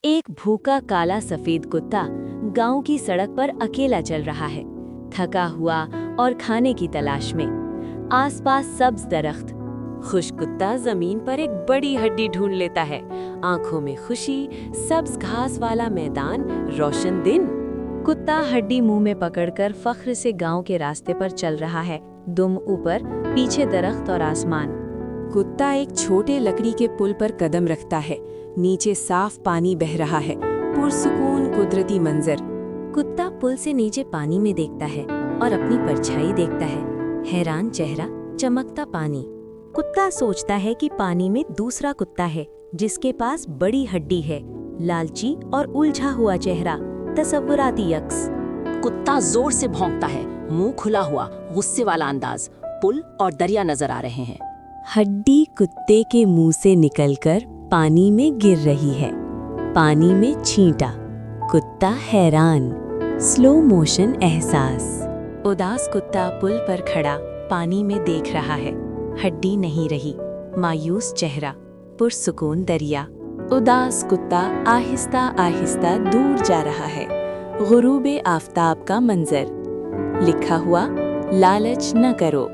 एक भूखा काला सफेद कुत्ता गांव की सड़क पर अकेला चल रहा है, थका हुआ और खाने की तलाश में। आसपास सब्ज दरख्त। खुश कुत्ता जमीन पर एक बड़ी हड्डी ढूंढ लेता है। आंखों में खुशी, सब्ज घास वाला मैदान, रोशन दिन। कुत्ता हड्डी मुंह में पकड़कर फख्र से गांव के रास्ते पर चल रहा है। दुम ऊपर, पीछे दरख्त और आसमान। कुत्ता एक छोटे लकड़ी के पुल पर कदम रखता है। नीचे साफ पानी बह रहा है, पुरसुकून कुदरती मंजर। कुत्ता पुल से नीचे पानी में देखता है और अपनी परछाई देखता है। हैरान चेहरा, चमकता पानी। कुत्ता सोचता है कि पानी में दूसरा कुत्ता है जिसके पास बड़ी हड्डी है, लालची और उलझा हुआ चेहरा, तसव्वुराती यक्स। कुत्ता जोर से भौंकता है, मुंह खुला हुआ, गुस्से वाला अंदाज। पुल और दरिया नजर आ रहे हैं। हड्डी कुत्ते के मुंह से निकलकर पानी में गिर रही है। पानी में छींटा। कुत्ता हैरान। स्लो मोशन एहसास। उदास कुत्ता पुल पर खड़ा पानी में देख रहा है। हड्डी नहीं रही, मायूस चेहरा, पुरसुकून दरिया। उदास कुत्ता आहिस्ता आहिस्ता दूर जा रहा है। गुरूब आफताब का मंजर। लिखा हुआ, लालच न करो।